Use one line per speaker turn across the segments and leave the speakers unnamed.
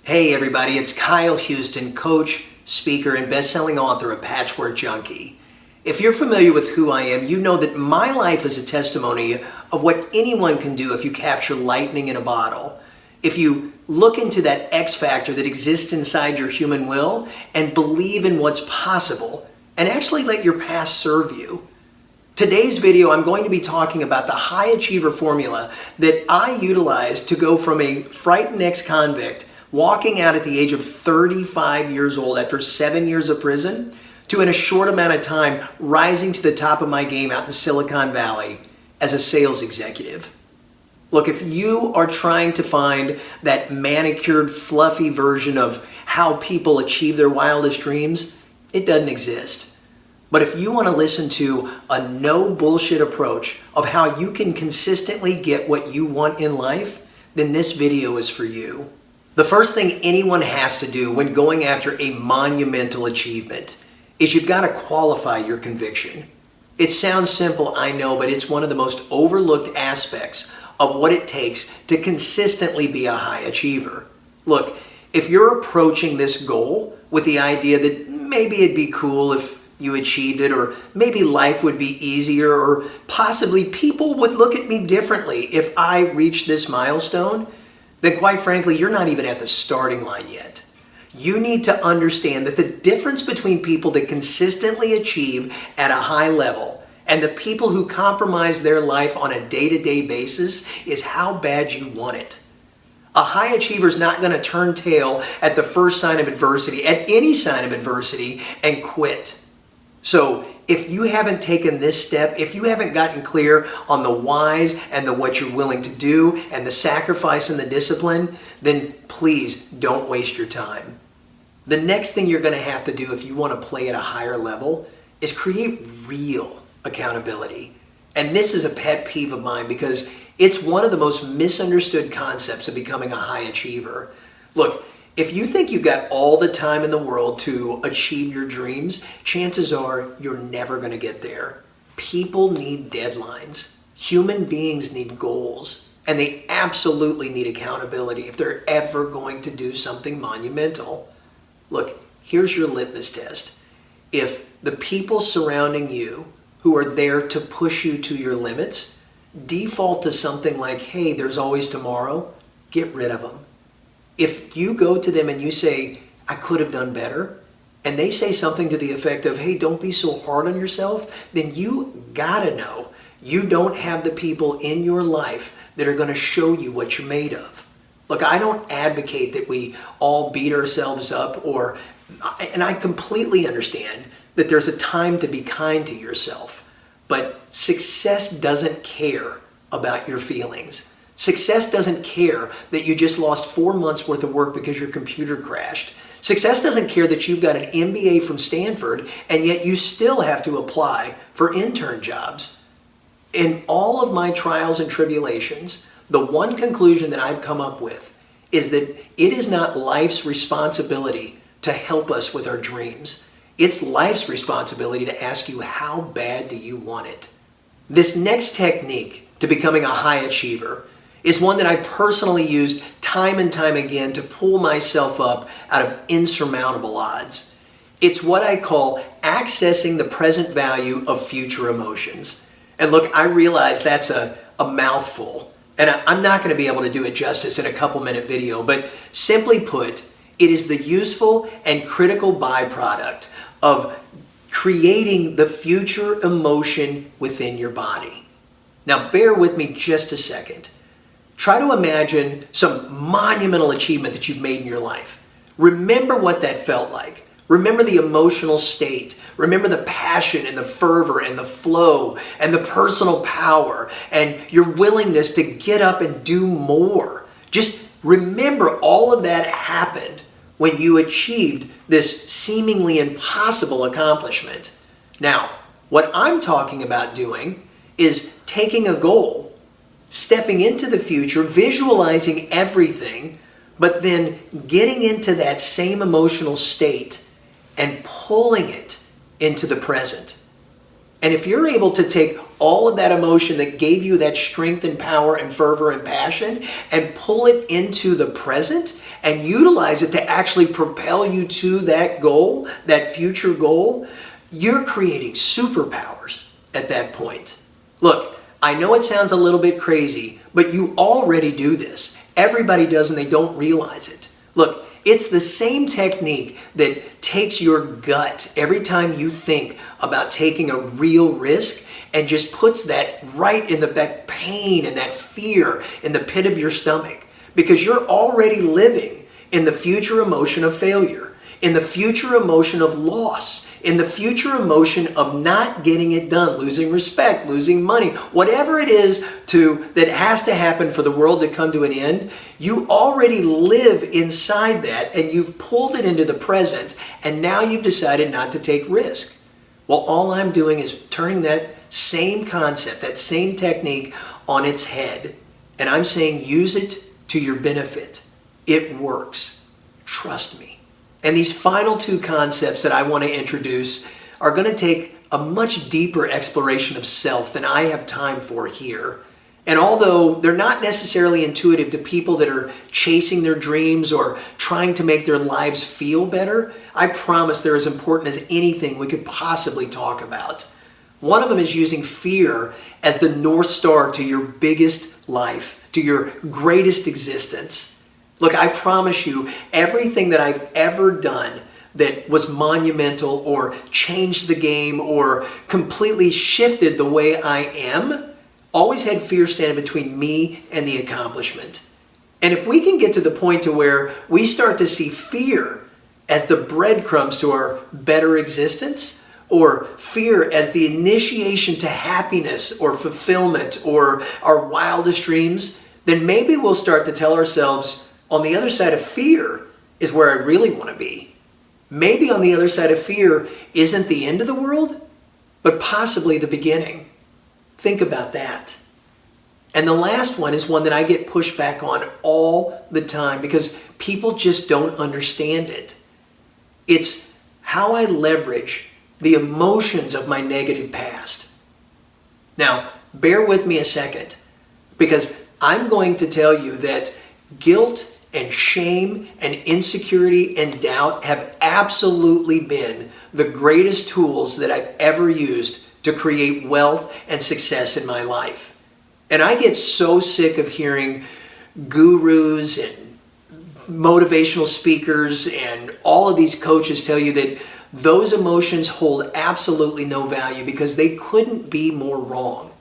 Hey everybody, it's Kyle Houston, coach, speaker, and best-selling author of Patchwork Junkie. If you're familiar with who I am, you know that my life is a testimony of what anyone can do if you capture lightning in a bottle. If you look into that X factor that exists inside your human will and believe in what's possible and actually let your past serve you. Today's video, I'm going to be talking about the high achiever formula that I utilized to go from a frightened ex-convict walking out at the age of 35 years old after 7 years of prison to, in a short amount of time, rising to the top of my game out in Silicon Valley as a sales executive. Look, if you are trying to find that manicured, fluffy version of how people achieve their wildest dreams, it doesn't exist. But if you want to listen to a no bullshit approach of how you can consistently get what you want in life, then this video is for you. The first thing anyone has to do when going after a monumental achievement is you've got to qualify your conviction. It sounds simple, I know, but it's one of the most overlooked aspects of what it takes to consistently be a high achiever. Look, if you're approaching this goal with the idea that maybe it'd be cool if you achieved it, or maybe life would be easier, or possibly people would look at me differently if I reach this milestone, then quite frankly, you're not even at the starting line yet. You need to understand that the difference between people that consistently achieve at a high level and the people who compromise their life on a day-to-day basis is how bad you want it. A high achiever is not going to turn tail at the first sign of adversity, at any sign of adversity, and quit. So if you haven't taken this step, if you haven't gotten clear on the whys and the what you're willing to do and the sacrifice and the discipline, then please don't waste your time. The next thing you're going to have to do if you want to play at a higher level is create real accountability. And this is a pet peeve of mine because it's one of the most misunderstood concepts of becoming a high achiever. Look, if you think you've got all the time in the world to achieve your dreams, chances are you're never going to get there. People need deadlines. Human beings need goals. And they absolutely need accountability if they're ever going to do something monumental. Look, here's your litmus test. If the people surrounding you who are there to push you to your limits default to something like, hey, there's always tomorrow, get rid of them. If you go to them and you say, I could have done better, and they say something to the effect of, hey, don't be so hard on yourself, then you gotta know you don't have the people in your life that are gonna show you what you're made of. Look, I don't advocate that we all beat ourselves up, and I completely understand that there's a time to be kind to yourself, but success doesn't care about your feelings. Success doesn't care that you just lost 4 months worth of work because your computer crashed. Success doesn't care that you've got an MBA from Stanford and yet you still have to apply for intern jobs. In all of my trials and tribulations, the one conclusion that I've come up with is that it is not life's responsibility to help us with our dreams. It's life's responsibility to ask you, how bad do you want it? This next technique to becoming a high achiever is one that I personally used time and time again to pull myself up out of insurmountable odds. It's what I call accessing the present value of future emotions. And look, I realize that's a mouthful, and I'm not going to be able to do it justice in a couple-minute video, but simply put, it is the useful and critical byproduct of creating the future emotion within your body. Now, bear with me just a second. Try to imagine some monumental achievement that you've made in your life. Remember what that felt like. Remember the emotional state. Remember the passion and the fervor and the flow and the personal power and your willingness to get up and do more. Just remember all of that happened when you achieved this seemingly impossible accomplishment. Now, what I'm talking about doing is taking a goal, stepping into the future, visualizing everything, but then getting into that same emotional state and pulling it into the present. And if you're able to take all of that emotion that gave you that strength and power and fervor and passion and pull it into the present and utilize it to actually propel you to that goal, that future goal, you're creating superpowers at that point. Look, I know it sounds a little bit crazy, but you already do this. Everybody does and they don't realize it. Look, it's the same technique that takes your gut every time you think about taking a real risk and just puts that right in that pain and that fear in the pit of your stomach, because you're already living in the future emotion of failure, in the future emotion of loss, in the future emotion of not getting it done, losing respect, losing money, whatever it is that has to happen for the world to come to an end. You already live inside that and you've pulled it into the present, and now you've decided not to take risk. Well, all I'm doing is turning that same concept, that same technique on its head, and I'm saying use it to your benefit. It works. Trust me. And these final two concepts that I want to introduce are going to take a much deeper exploration of self than I have time for here. And although they're not necessarily intuitive to people that are chasing their dreams or trying to make their lives feel better, I promise they're as important as anything we could possibly talk about. One of them is using fear as the North Star to your biggest life, to your greatest existence. Look, I promise you, everything that I've ever done that was monumental or changed the game or completely shifted the way I am always had fear standing between me and the accomplishment. And if we can get to the point to where we start to see fear as the breadcrumbs to our better existence, or fear as the initiation to happiness or fulfillment or our wildest dreams, then maybe we'll start to tell ourselves, on the other side of fear is where I really want to be. Maybe on the other side of fear isn't the end of the world, but possibly the beginning. Think about that. And the last one is one that I get pushed back on all the time because people just don't understand it. It's how I leverage the emotions of my negative past. Now, bear with me a second, because I'm going to tell you that guilt and shame and insecurity and doubt have absolutely been the greatest tools that I've ever used to create wealth and success in my life. And I get so sick of hearing gurus and motivational speakers and all of these coaches tell you that those emotions hold absolutely no value because they couldn't be more wrong.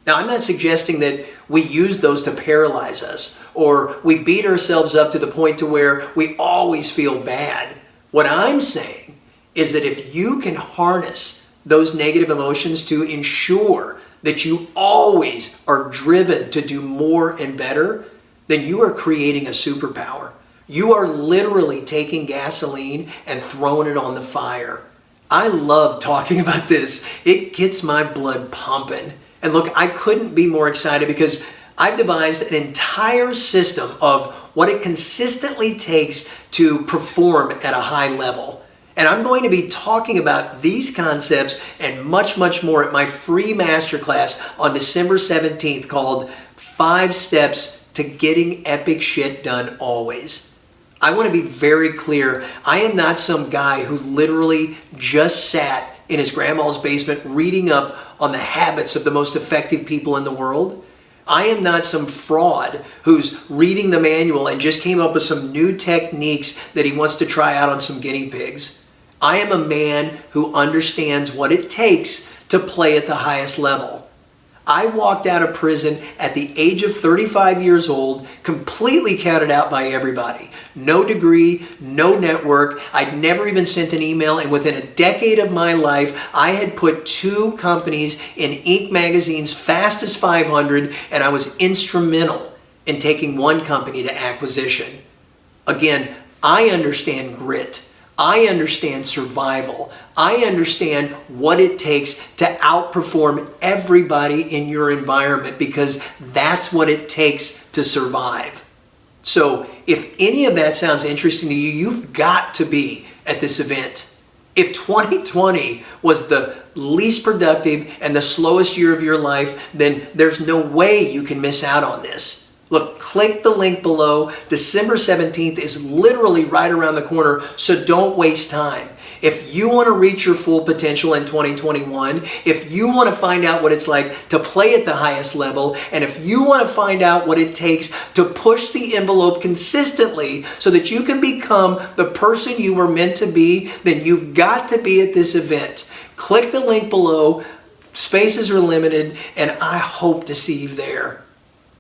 Now, I'm not suggesting that we use those to paralyze us or we beat ourselves up to the point to where we always feel bad. What I'm saying is that if you can harness those negative emotions to ensure that you always are driven to do more and better, then you are creating a superpower. You are literally taking gasoline and throwing it on the fire. I love talking about this. It gets my blood pumping. And look, I couldn't be more excited because I've devised an entire system of what it consistently takes to perform at a high level. And I'm going to be talking about these concepts and much, much more at my free masterclass on December 17th called 5 Steps to Getting Epic Shit Done Always. I want to be very clear. I am not some guy who literally just sat in his grandma's basement reading up on the habits of the most effective people in the world. I am not some fraud who's reading the manual and just came up with some new techniques that he wants to try out on some guinea pigs. I am a man who understands what it takes to play at the highest level. I walked out of prison at the age of 35 years old, completely counted out by everybody. No degree, no network. I'd never even sent an email. And within a decade of my life, I had put 2 companies in Inc. magazine's Fastest 500, and I was instrumental in taking one company to acquisition. Again, I understand grit. I understand survival. I understand what it takes to outperform everybody in your environment because that's what it takes to survive. So if any of that sounds interesting to you, you've got to be at this event. If 2020 was the least productive and the slowest year of your life, then there's no way you can miss out on this. Look, click the link below. December 17th is literally right around the corner, so don't waste time. If you want to reach your full potential in 2021, if you want to find out what it's like to play at the highest level, and if you want to find out what it takes to push the envelope consistently so that you can become the person you were meant to be, then you've got to be at this event. Click the link below. Spaces are limited, and I hope to see you there.